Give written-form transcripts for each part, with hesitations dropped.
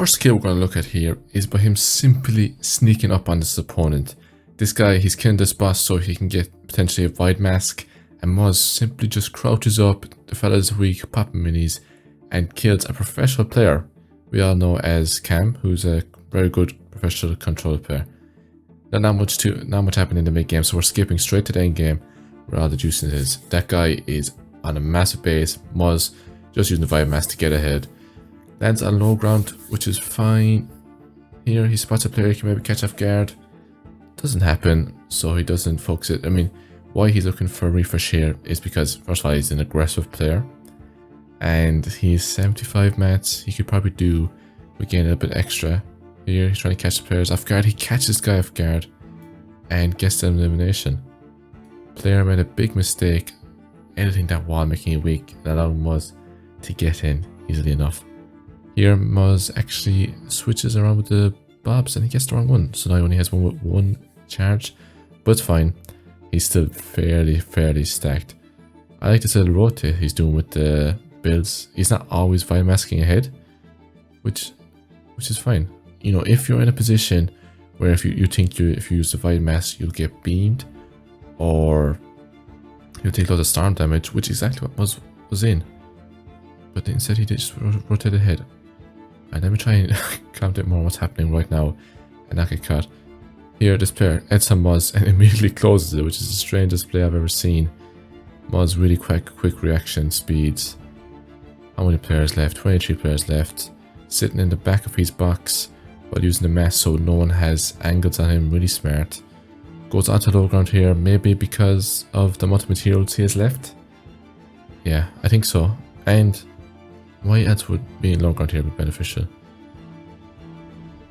first kill we're going to look at here is by him simply sneaking up on his opponent. This guy, he's killing this boss so he can get potentially a Void Mask, and Muzz simply just crouches up, the fella's weak, popping minis, and kills a professional player we all know as Cam, who's a very good professional controller player. Not much happened in the mid game, so we're skipping straight to the end game where all the juice is. That guy is on a massive base. Muzz just using the Void Mask to get ahead. Lands on low ground, which is fine. Here he spots a player he can maybe catch off guard. Doesn't happen, so he doesn't focus it. I mean, why he's looking for a refresh here is because, first of all, he's an aggressive player. And he's 75 mats. He could probably do, again, a little bit extra. Here, he's trying to catch the players off guard. He catches this guy off guard and gets the elimination. Player made a big mistake, editing that wall, making it weak, and allowing Muzz to get in easily enough. Here, Muzz actually switches around with the bobs and he gets the wrong one. So now he only has one with one charge, but it's fine. He's still fairly stacked. I like this little rotate he's doing with the builds. He's not always Void Masking ahead, which is fine. You know, if you're in a position where if you think if you use the Void Mask, you'll get beamed, or you'll take loads of storm damage, which is exactly what Muzz was in. But instead he did just rotate ahead. And let me try and commentate more on what's happening right now and not get caught. Here, this player hits on Muzz and immediately closes it, which is the strangest play I've ever seen. Muzz really quick reaction speeds. How many players left? 23 players left. Sitting in the back of his box while using the mask so no one has angles on him. Really smart. Goes onto low ground here, maybe because of the amount of materials he has left. Yeah, I think so. And why else would being low ground here be beneficial?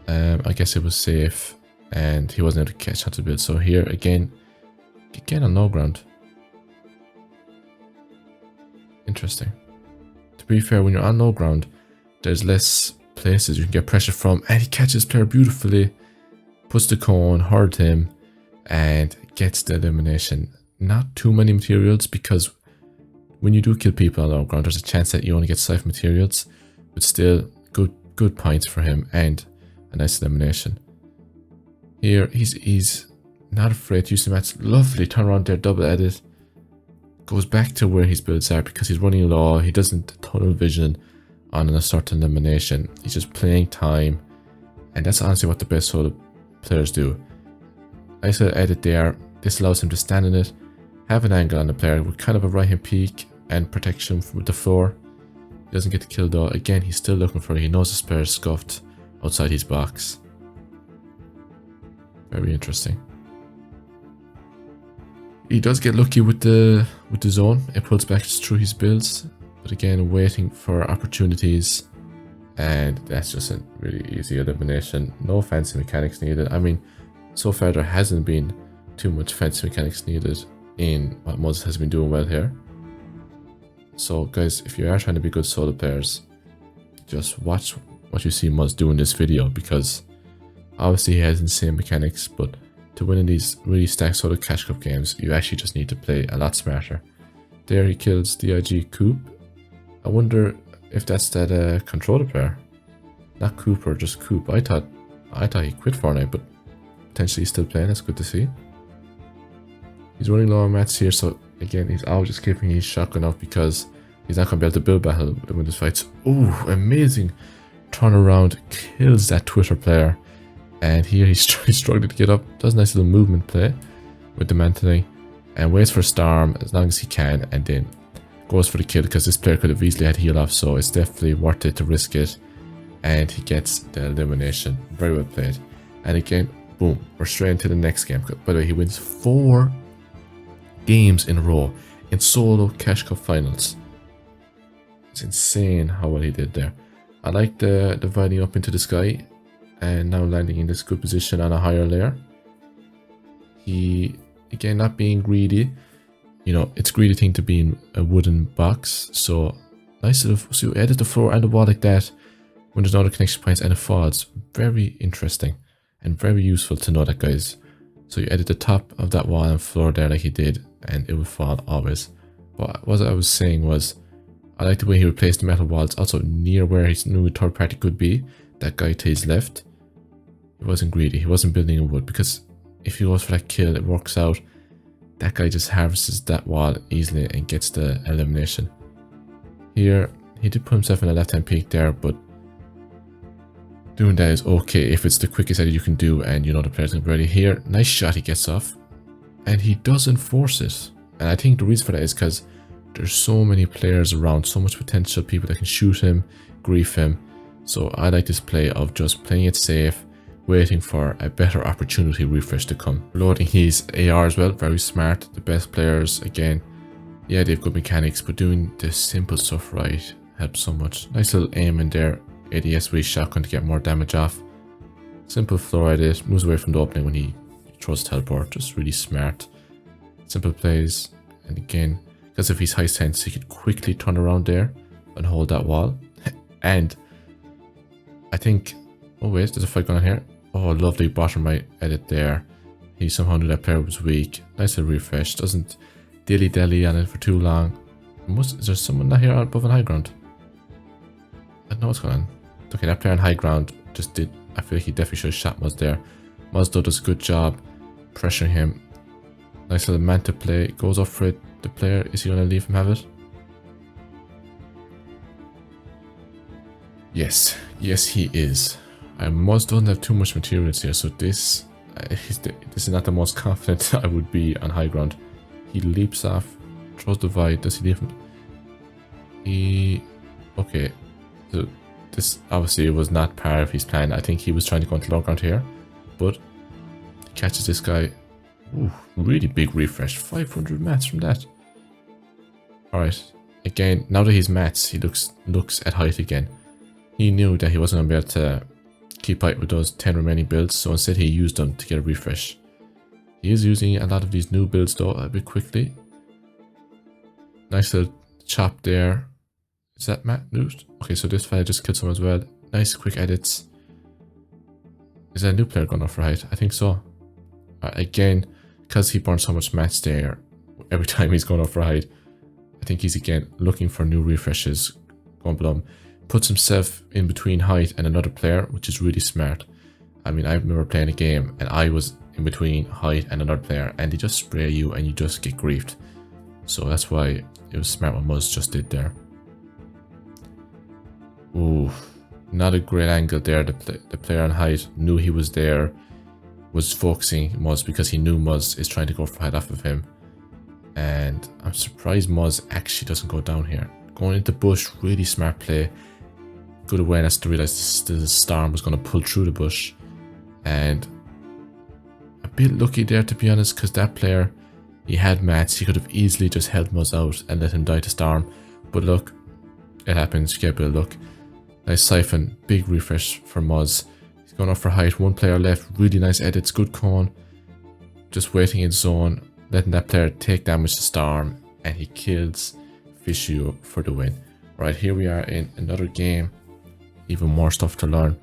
I guess it was safe and he wasn't able to catch onto the build. So here again on low ground. Interesting. To be fair, when you're on low ground, there's less places you can get pressure from, and he catches player beautifully, puts the cone, hurt him, and gets the elimination. Not too many materials, because when you do kill people on low ground, there's a chance that you only get siphon materials, but still good points for him and a nice elimination. Here he's not afraid to use the mats. Lovely turn around there, double edit. Goes back to where his builds are because he's running low. He doesn't tunnel vision on a certain elimination. He's just playing time, and that's honestly what the best solo players do. Nice little edit there. This allows him to stand in it, have an angle on the player with kind of a right hand peek and protection with the floor. He doesn't get the kill though. Again, he's still looking for it. He knows this player is scuffed outside his box. Very interesting. He does get lucky with the zone. It pulls back through his builds, but again, waiting for opportunities, and that's just a really easy elimination. No fancy mechanics needed. I mean, so far there hasn't been too much fancy mechanics needed in what Muzz has been doing well here. So guys, if you are trying to be good solo players, just watch what you see Muzz do in this video, because obviously he has insane mechanics, but to win in these really stacked solo cash cup games, you actually just need to play a lot smarter. There he kills DIG Coop. I wonder if that's that controller player. Not Cooper, just Coop. I thought he quit Fortnite, but potentially he's still playing. That's good to see. He's running low on mats here, so again, he's always just keeping his shotgun off because he's not going to be able to build battle when this fights. Oh, amazing turnaround. Kills that Twitter player. And here he's struggling to get up. Does a nice little movement play with the mantling and waits for Storm as long as he can, and then goes for the kill because this player could have easily had heal off, so it's definitely worth it to risk it. And he gets the elimination. Very well played. And again, boom, we're straight into the next game. By the way, he wins 4 games in a row in solo cash cup finals. It's insane how well he did there. I like the dividing up into the sky and now landing in this good position on a higher layer. He, again, not being greedy. You know, it's a greedy thing to be in a wooden box. So nice little, so you edit the floor and the wall like that when there's no other connection points and it falls. Very interesting and very useful to know that, guys. So you edit the top of that wall and floor there like he did, and it will fall always. But what I was saying was, I like the way he replaced the metal walls also near where his new third party could be. that guy to his left. He wasn't greedy. He wasn't building a wood, because if he goes for that kill, it works out. That guy just harvests that wall easily and gets the elimination. Here, he did put himself in a left-hand peak there, but doing that is okay if it's the quickest edit you can do and you know the player's going to be ready. Here, nice shot he gets off, and he doesn't force it. And I think the reason for that is because there's so many players around, so much potential, people that can shoot him, grief him. So I like this play of just playing it safe, waiting for a better opportunity refresh to come. Loading his AR as well, very smart. The best players, again, yeah, they have good mechanics, but doing the simple stuff right helps so much. Nice little aim in there, ADS with shotgun to get more damage off. Simple floor edit, moves away from the opening when he throws teleport, just really smart. Simple plays, and again, because of his high sense, he could quickly turn around there and hold that wall. And I think, oh wait, there's a fight going on here. Oh, lovely bottom right edit there. He somehow knew that player was weak. Nice little refresh. Doesn't dilly-dally on it for too long. Is there someone not here above on high ground? I don't know what's going on. Okay, that player on high ground just did. I feel like he definitely should have shot Muzz there. Muzz though does a good job pressuring him. Nice little Manta play. Goes up for it. The player, is he going to leave him have it? Yes. Yes, he is. Muzz doesn't have too much materials here, so this is not the most confident I would be on high ground. He leaps off, throws the Void. Does he leave him? Okay. So this obviously was not part of his plan. I think he was trying to go into low ground here, but he catches this guy. Ooh, really big refresh. 500 mats from that. Alright. Again, now that he's mats, he looks at height again. He knew that he wasn't going to be able to keep height with those 10 remaining builds, so instead he used them to get a refresh. He is using a lot of these new builds though a bit quickly. Nice little chop there. Is that Matt loot? Okay, so this fella just killed someone as well. Nice quick edits. Is that a new player going off for height? I think so. Again, because he burned so much mats there, every time he's going off for height, I think he's again looking for new refreshes going below him. Puts himself in between height and another player, which is really smart. I mean, I remember playing a game and I was in between height and another player, and they just spray you and you just get griefed. So that's why it was smart what Muzz just did there. Ooh, not a great angle there. The player on height knew he was there, was focusing Muzz because he knew Muzz is trying to go for height off of him. And I'm surprised Muzz actually doesn't go down here. Going into bush, really smart play. Good awareness to realize the storm was going to pull through the bush. And a bit lucky there, to be honest, because that player, he had mats. He could have easily just held Muzz out and let him die to storm. But look, it happens. You get a bit of luck. Nice siphon, big refresh for Muzz. He's going off for height. One player left. Really nice edits. Good cone. Just waiting in zone, letting that player take damage to storm, and he kills Fischio for the win. Right, here we are in another game. Even more stuff to learn.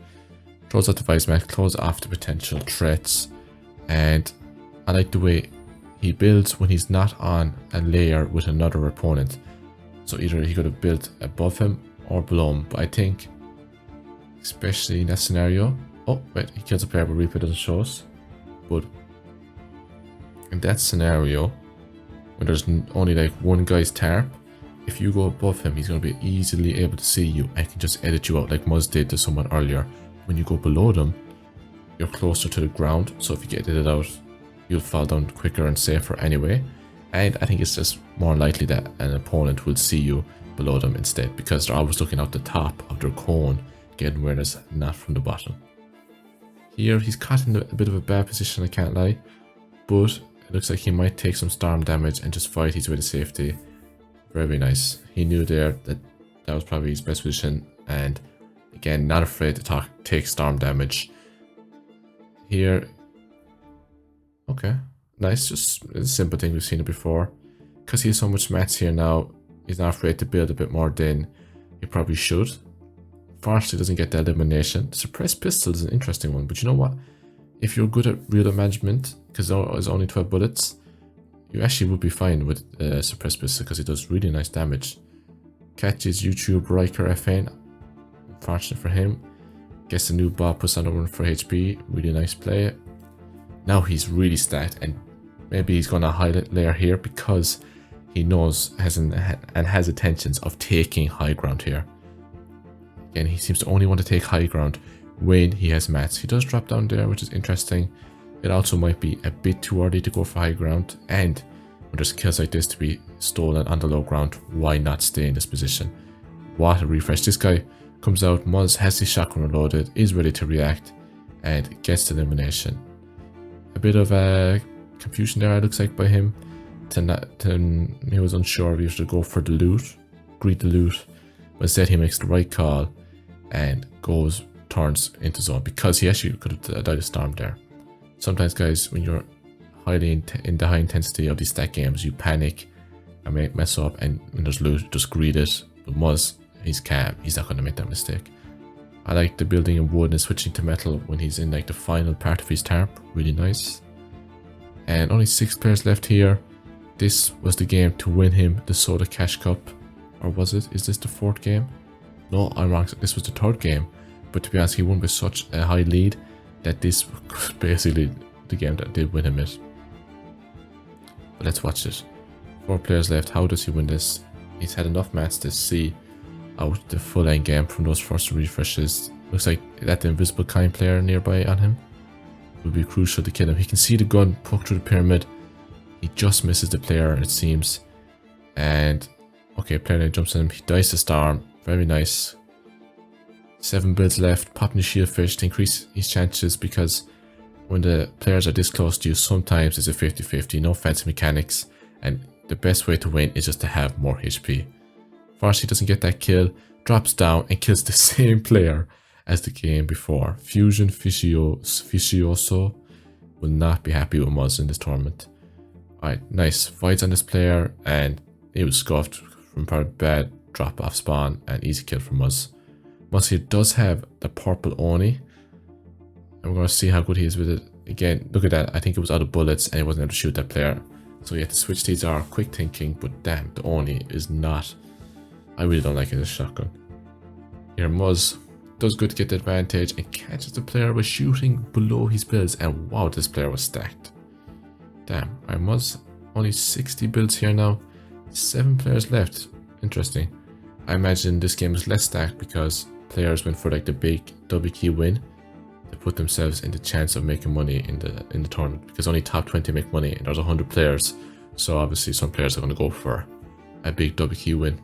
Throws out the Vice Max, close off the potential threats, and I like the way he builds when he's not on a layer with another opponent. So either he could have built above him or below him, but I think, especially in that scenario, oh wait, he kills a player but replay doesn't show us, but in that scenario, when there's only like one guy's tarp, if you go above him, he's going to be easily able to see you and can just edit you out like Muzz did to someone earlier. When you go below them, you're closer to the ground, so if you get edited out, you'll fall down quicker and safer anyway. And I think it's just more likely that an opponent will see you below them instead, because they're always looking out the top of their cone, getting awareness, not from the bottom. Here, he's caught in a bit of a bad position, I can't lie, but it looks like he might take some storm damage and just fight his way to safety. Very nice. He knew there that that was probably his best position, and again, not afraid to take storm damage. Here, okay, nice, just a simple thing, we've seen it before. Because he has so much mats here now, he's not afraid to build a bit more than he probably should. Fortunately, doesn't get the elimination. Suppressed pistol is an interesting one, but you know what? If you're good at reload management, because there's only 12 bullets, you actually would be fine with suppressed pistol because it does really nice damage. Catches YouTube Riker FN. Unfortunate for him. Gets a new bot, puts on a 1 for HP. Really nice play. Now he's really stacked, and maybe he's going to highlight layer here because he knows has intentions of taking high ground here. Again, he seems to only want to take high ground when he has mats. He does drop down there, which is interesting. It also might be a bit too early to go for high ground, and when there's kills like this to be stolen on the low ground, why not stay in this position? What a refresh. This guy comes out, Muzz has his shotgun reloaded, is ready to react, and gets the elimination. A bit of a confusion there, it looks like, by him. He was unsure if he should go for the loot, greet the loot, but instead he makes the right call and turns into zone, because he actually could have died a storm there. Sometimes, guys, when you're highly in the high intensity of these stack games, you panic and may mess up, and when there's loot, just greet it. But Muzz, he's calm, he's not going to make that mistake. I like the building in wood and switching to metal when he's in like the final part of his tarp, really nice. And only 6 players left here. This was the game to win him the Soda Cash Cup, or was it? Is this the 4th game? No, I'm wrong, this was the 3rd game, but to be honest, he won by such a high lead that this was basically the game that did win him it. But let's watch it. 4 players left. How does he win this? He's had enough mats to see out the full end game from those first refreshes. Looks like that the invisible kind player nearby on him will be crucial to kill him. He can see the gun poke through the pyramid. He just misses the player, it seems. And okay, player now jumps on him. He dies to storm. Very nice. 7 builds left. Popping the shield fish to increase his chances, because when the players are this close to you, sometimes it's a 50-50, no fancy mechanics, and the best way to win is just to have more HP. Farsi doesn't get that kill, drops down and kills the same player as the game before. Fusion Ficioso will not be happy with Muzz in this tournament. Alright, nice. Voids on this player, and he was scuffed from probably bad drop off spawn, and easy kill from Muzz. Muzz here does have the purple Oni, and we're going to see how good he is with it. Again, look at that. I think it was out of bullets and he wasn't able to shoot that player. So he had to switch these are quick thinking, but damn, the Oni is not. I really don't like it as a shotgun. Here, Muzz does good to get the advantage and catches the player by shooting below his builds, and wow, this player was stacked. Damn, alright, Muzz, only 60 builds here now. 7 players left. Interesting. I imagine this game is less stacked because players went for like the big double key win to put themselves in the chance of making money in the tournament, because only top 20 make money and there's 100 players, so obviously some players are going to go for a big double key win.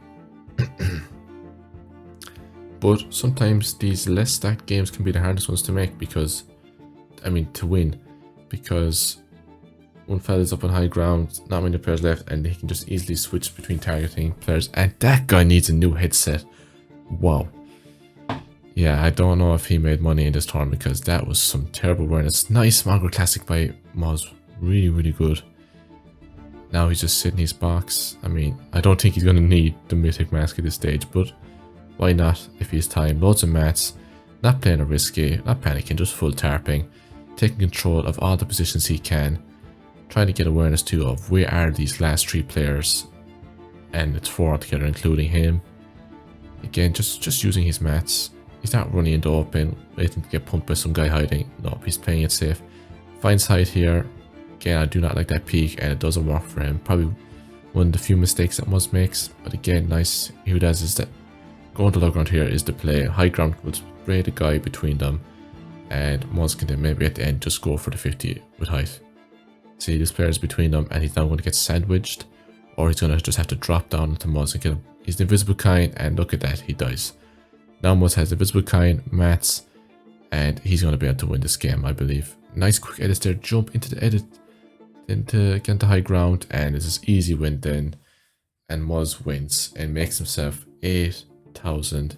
But sometimes these less stacked games can be the hardest ones to make, because to win, because one fella's up on high ground, not many players left, and he can just easily switch between targeting players, and that guy needs a new headset. Wow. Yeah, I don't know if he made money in this tournament, because that was some terrible awareness. Nice Mongrel Classic by Muzz. Really, really good. Now he's just sitting in his box. I don't think he's going to need the Mythic Mask at this stage, but why not if he has time? Loads of mats, not playing a risky, not panicking, just full tarping, taking control of all the positions he can, trying to get awareness too of where are these last 3 players, and it's 4 altogether including him. Again, just using his mats. He's not running into open, waiting to get pumped by some guy hiding. No, he's playing it safe. Finds height here. Again, I do not like that peak, and it doesn't work for him. Probably one of the few mistakes that Muzz makes. But again, nice. Who does is that going to low ground here is the play. High ground will spray the guy between them, and Muzz can then maybe at the end just go for the 50 with height. See, this player is between them, and he's now going to get sandwiched, or he's going to just have to drop down into Muzz and kill him. He's the invisible kind, and look at that, he dies. Now Muzz has the invisible kind, mats, and he's going to be able to win this game, I believe. Nice quick edits there, jump into the edit, then to get into high ground, and it's an easy win then. And Muzz wins and makes himself $8,000.